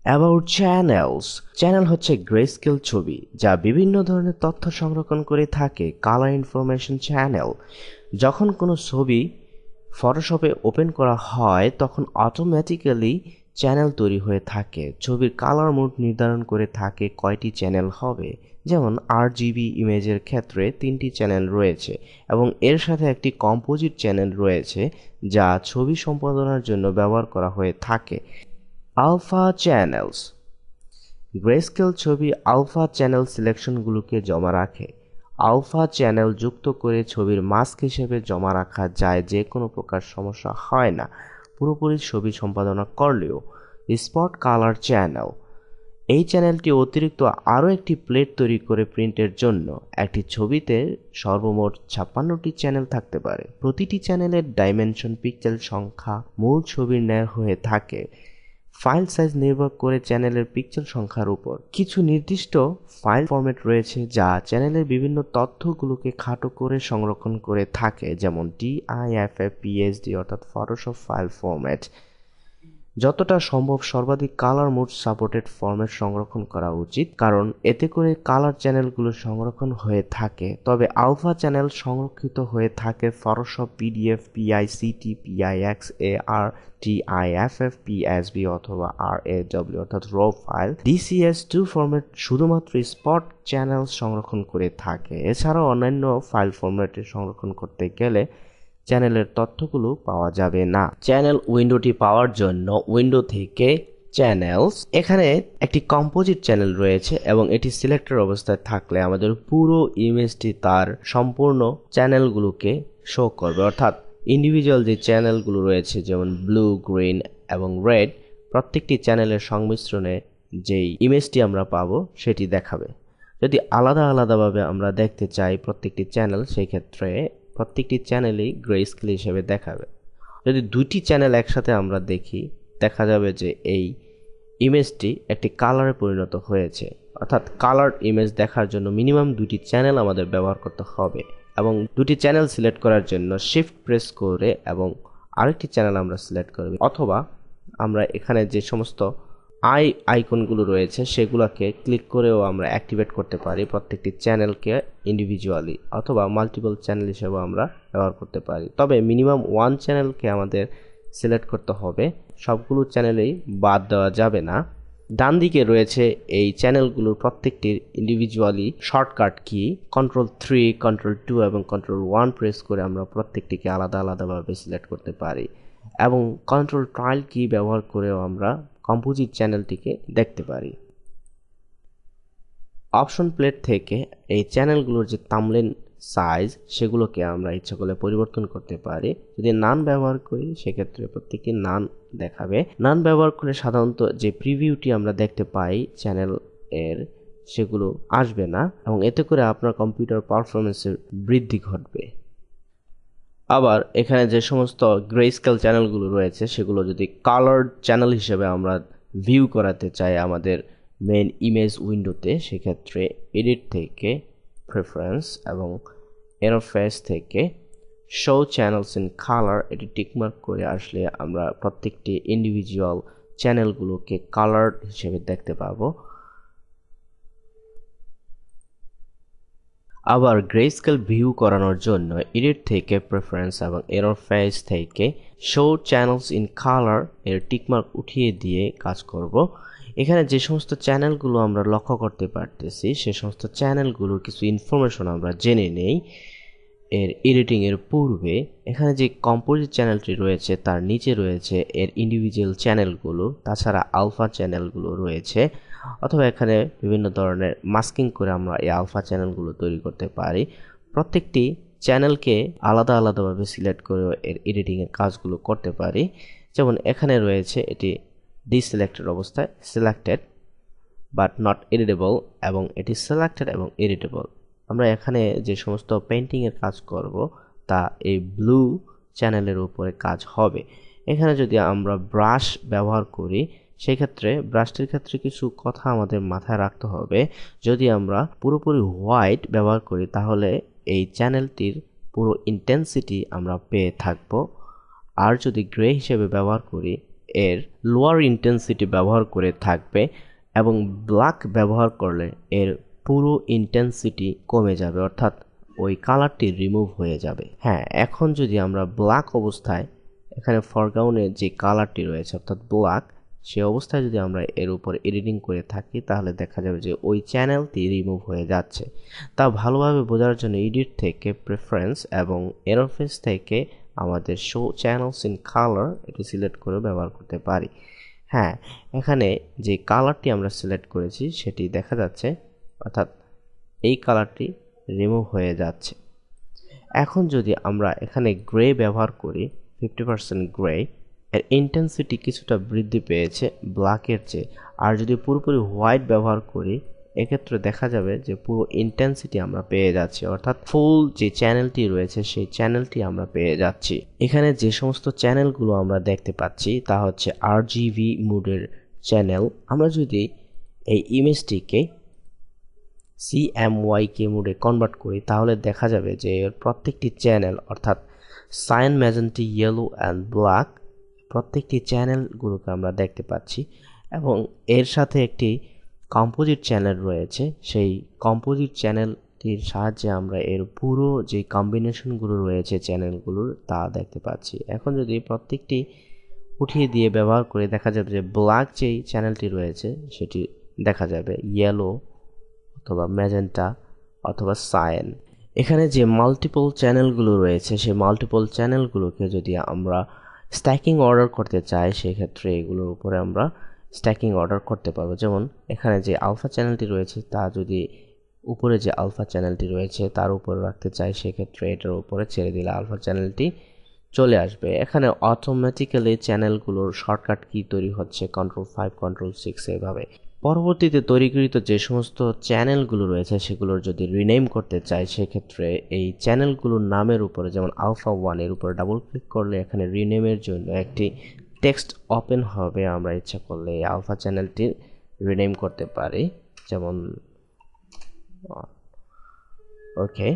About channels. Channel হচ্ছে greyscale ছবি যা বিভিন্ন ধরনের তথ্য সংরক্ষণ করে থাকে। কালার ইনফরমেশন চ্যানেল, যখন কোনো ছবি ফটোশপে ওপেন করা হয় তখন অটোমেটিক্যালি চ্যানেল তৈরি হয়ে থাকে। ছবির কালার মোড নির্ধারণ করে থাকে কয়টি চ্যানেল হবে। যেমন RGB ইমেজের ক্ষেত্রে 3টি চ্যানেল রয়েছে এবং এর সাথে একটি কম্পোজিট চ্যানেল রয়েছে যা ছবি সম্পাদনার জন্য ব্যবহার করা হয়ে থাকে। Alpha channels. গ্রেস্কেল ছবি আলফা চ্যানেল সিলেকশনগুলোকে জমা রাখে। আলফা চ্যানেল যুক্ত করে ছবির মাস্ক হিসেবে জমা রাখা যায়, যে কোনো প্রকার সমস্যা হয় না পুরোপুরি ছবি সম্পাদনা করলেও। Spot colour channel. এই চ্যানেলটি অতিরিক্ত আরও একটি প্লেট তৈরি করে প্রিন্টের জন্য। একটি ছবিতে সর্বমোট 56টি চ্যানেল থাকতে পারে। প্রতিটি চ্যানেলের ডাইমেনশন পিক্সেল সংখ্যা মূল ছবির ন্যায় হয়ে থাকে। ফাইল সাইজ নির্ভর করে চ্যানেলের পিক্সেল সংখ্যার উপর। কিছু নির্দিষ্ট ফাইল ফরম্যাট রয়েছে যা চ্যানেলের বিভিন্ন তথ্যগুলোকে খাটো করে সংরক্ষণ করে থাকে, যেমন TIFF, PSD অর্থাৎ ফটোশপ ফাইল ফরম্যাট। যতটা সম্ভব সর্বাধিক কালার মোড সাপোর্টেড ফরম্যাট সংরক্ষণ করা উচিত, কারণ এতে করে কালার চ্যানেলগুলো সংরক্ষণ হয়ে থাকে। তবে আলফা চ্যানেল সংরক্ষিত হয়ে থাকে Photoshop PDF, PICT, PIX, AR, TIFF, PSB অথবা RAW অর্থাৎ র ফাইল। DCS2 ফরম্যাট শুধুমাত্র স্পট চ্যানেল সংরক্ষণ করে থাকে। এছাড়াও অন্যান্য ফাইল ফরম্যাটে সংরক্ষণ করতে গেলে চ্যানেলের তথ্যগুলো পাওয়া যাবে না। চ্যানেল উইন্ডোটি পাওয়ার জন্য উইন্ডো থেকে চ্যানেলস, এখানে একটি কম্পোজিট চ্যানেল রয়েছে এবং এটি সিলেক্টেড অবস্থায় থাকলে আমাদের পুরো ইমেজটি তার সম্পূর্ণ চ্যানেলগুলোকে শো করবে, অর্থাৎ ইন্ডিভিজুয়াল যে চ্যানেলগুলো রয়েছে যেমন ব্লু, গ্রিন এবং রেড, প্রত্যেকটি চ্যানেলের সংমিশ্রণে যেই ইমেজটি আমরা পাবো সেটি দেখাবে। যদি আলাদা আলাদাভাবে আমরা দেখতে চাই প্রত্যেকটি চ্যানেল, সেই ক্ষেত্রে প্রত্যেকটি চ্যানেলই গ্রেস্কেল হিসেবে দেখাবে। যদি দুটি চ্যানেল একসাথে আমরা দেখি, দেখা যাবে যে এই ইমেজটি একটি কালারে পরিণত হয়েছে। অর্থাৎ কালার ইমেজ দেখার জন্য মিনিমাম দুটি চ্যানেল আমাদের ব্যবহার করতে হবে এবং দুটি চ্যানেল সিলেক্ট করার জন্য শিফট প্রেস করে এবং আরেকটি চ্যানেল আমরা সিলেক্ট করব, অথবা আমরা এখানে যে সমস্ত আইকনগুলো রয়েছে সেগুলোকে ক্লিক করেও আমরা অ্যাক্টিভেট করতে পারি প্রত্যেকটি চ্যানেলকে ইন্ডিভিজুয়ালি, অথবা মাল্টিপল চ্যানেল হিসেবে আমরা ব্যবহার করতে পারি। তবে মিনিমাম ওয়ান চ্যানেলকে আমাদের সিলেক্ট করতে হবে, সবগুলো চ্যানেলেই বাদ দেওয়া যাবে না। ডান দিকে রয়েছে এই চ্যানেলগুলোর প্রত্যেকটির individually shortcut key. Ctrl+3, Ctrl+2 এবং Ctrl+1 প্রেস করে আমরা প্রত্যেকটিকে আলাদা আলাদাভাবে সিলেক্ট করতে পারি এবং Ctrl+Alt কি ব্যবহার করেও আমরা কম্পোজিট চ্যানেলটিকে দেখতে পারি। অপশন প্লেট থেকে এই চ্যানেলগুলোর যে থাম্বনেল সাইজ সেগুলোকে আমরা ইচ্ছা করলে পরিবর্তন করতে পারি। যদি নান ব্যবহার করি সেক্ষেত্রে প্রত্যেকটি নান দেখাবে। নান ব্যবহার করে সাধারণত যে প্রিভিউটি আমরা দেখতে পাই চ্যানেল এর, সেগুলো আসবে না এবং এতে করে আপনার কম্পিউটার পারফরমেন্সের বৃদ্ধি ঘটবে। আবার এখানে যে সমস্ত গ্রেস্কেল চ্যানেলগুলো রয়েছে সেগুলো যদি কালার্ড চ্যানেল হিসেবে আমরা ভিউ করাতে চাই আমাদের মেন ইমেজ উইন্ডোতে, সেক্ষেত্রে এডিট থেকে প্রেফারেন্স এবং ইন্টারফেস থেকে শো চ্যানেলস ইন কালার এটি টিকমার্ক করে আসলে আমরা প্রত্যেকটি ইন্ডিভিজুয়াল চ্যানেলগুলোকে কালার্ড হিসেবে দেখতে পাবো। আবার গ্রেস্কেল ভিউ করানোর জন্য এডিট থেকে প্রেফারেন্স এবং ইন্টারফেস থেকে শো চ্যানেলস ইন কালার এর টিকমার্ক উঠিয়ে দিয়ে কাজ করব। এখানে যে সমস্ত চ্যানেলগুলো আমরা লক্ষ্য করতে পারতেছি সে সমস্ত চ্যানেলগুলোর কিছু ইনফরমেশন আমরা জেনে নেই এর এডিটিং এর পূর্বে। এখানে যে কম্পোজিট চ্যানেলটি রয়েছে তার নিচে রয়েছে এর ইন্ডিভিজুয়াল চ্যানেলগুলো, তাছাড়া আলফা চ্যানেলগুলো রয়েছে, অথবা এখানে বিভিন্ন ধরনের মাস্কিং করে আমরা এই আলফা চ্যানেলগুলো তৈরি করতে পারি। প্রত্যেকটি চ্যানেলকে আলাদা আলাদাভাবে সিলেক্ট করে এর এডিটিংয়ের কাজগুলো করতে পারি। যেমন এখানে রয়েছে এটি ডিসিলেক্টেড অবস্থায়, সিলেক্টেড বাট নট এডিটেবল, এবং এটি সিলেক্টেড এবং এডিটেবল। আমরা এখানে যে সমস্ত পেইন্টিংয়ের কাজ করব তা এই ব্লু চ্যানেলের উপরে কাজ হবে। এখানে যদি আমরা ব্রাশ ব্যবহার করি সেক্ষেত্রে ব্রাশটির ক্ষেত্রে কিছু কথা আমাদের মাথায় রাখতে হবে। যদি আমরা পুরোপুরি হোয়াইট ব্যবহার করি তাহলে এই চ্যানেলটির পুরো ইন্টেন্সিটি আমরা পেয়ে থাকব, আর যদি গ্রে হিসেবে ব্যবহার করি এর লোয়ার ইন্টেন্সিটি ব্যবহার করে থাকবে এবং ব্ল্যাক ব্যবহার করলে এর পুরো ইন্টেন্সিটি কমে যাবে, অর্থাৎ ওই কালারটি রিমুভ হয়ে যাবে। হ্যাঁ, এখন যদি আমরা ব্ল্যাক অবস্থায় এখানে ফরগ্রাউন্ডের যে কালারটি রয়েছে অর্থাৎ ব্ল্যাক, সে অবস্থায় যদি আমরা এর উপর এডিটিং করে থাকি তাহলে দেখা যাবে যে ওই চ্যানেলটি রিমুভ হয়ে যাচ্ছে। তা ভালোভাবে বোঝার জন্য এডিট থেকে প্রেফারেন্স এবং ইন্টারফেস থেকে আমাদের শো চ্যানেলস ইন কালার এটি সিলেক্ট করে ব্যবহার করতে পারি। হ্যাঁ, এখানে যে কালারটি আমরা সিলেক্ট করেছি সেটি দেখা যাচ্ছে, অর্থাৎ এই কালারটি রিমুভ হয়ে যাচ্ছে। এখন যদি আমরা এখানে গ্রে ব্যবহার করি 50% গ্রে, এর ইন্টেন্সিটি কিছুটা বৃদ্ধি পেয়েছে ব্ল্যাকের চেয়ে। আর যদি পুরোপুরি হোয়াইট ব্যবহার করি এক্ষেত্রে দেখা যাবে যে পুরো ইন্টেন্সিটি আমরা পেয়ে যাচ্ছি, অর্থাৎ ফুল যে চ্যানেলটি রয়েছে সেই চ্যানেলটি আমরা পেয়ে যাচ্ছি। এখানে যে সমস্ত চ্যানেলগুলো আমরা দেখতে পাচ্ছি তা হচ্ছে RGB মোডের চ্যানেল। আমরা যদি এই ইমেজটিকে CMYK মোডে কনভার্ট করি তাহলে দেখা যাবে যে এর প্রত্যেকটি চ্যানেল অর্থাৎ cyan, magenta, yellow and black প্রত্যেকটি চ্যানেলগুলোকে আমরা দেখতে পাচ্ছি এবং এর সাথে একটি কম্পোজিট চ্যানেল রয়েছে। সেই কম্পোজিট চ্যানেলটির সাহায্যে আমরা এর পুরো যে কম্বিনেশনগুলো রয়েছে চ্যানেলগুলোর তা দেখতে পাচ্ছি। এখন যদি প্রত্যেকটি উঠিয়ে দিয়ে ব্যবহার করে দেখা যাবে যে ব্ল্যাক যেই চ্যানেলটি রয়েছে সেটি দেখা যাবে ইয়েলো অথবা ম্যাজেন্টা অথবা সায়ান। এখানে যে মাল্টিপল চ্যানেলগুলো রয়েছে সেই মাল্টিপল চ্যানেলগুলোকে যদি আমরা স্ট্যাকিং অর্ডার করতে চাই সেক্ষেত্রে এগুলোর উপরে আমরা স্ট্যাকিং অর্ডার করতে পারবো। যেমন এখানে যে আলফা চ্যানেলটি রয়েছে তা যদি উপরে যে আলফা চ্যানেলটি রয়েছে তার উপরে রাখতে চাই সেক্ষেত্রে এটার উপরে ছেড়ে দিলে আলফা চ্যানেলটি চলে আসবে। এখানে অটোমেটিক্যালি চ্যানেলগুলোর শর্টকাট কি তৈরি হচ্ছে Ctrl+5 Ctrl+6 এইভাবে। পরবর্তীতে তৈরিকৃত যে সমস্ত চ্যানেলগুলো রয়েছে সেগুলোর যদি রিনেম করতে চাই সেক্ষেত্রে এই চ্যানেলগুলোর নামের উপরে যেমন আলফা 1 এর উপরে ডাবল ক্লিক করলে এখানে রিনেমের জন্য একটি টেক্সট ওপেন হবে। আমরা ইচ্ছা করলে এই আলফা চ্যানেলটি রিনেম করতে পারি, যেমন ওকে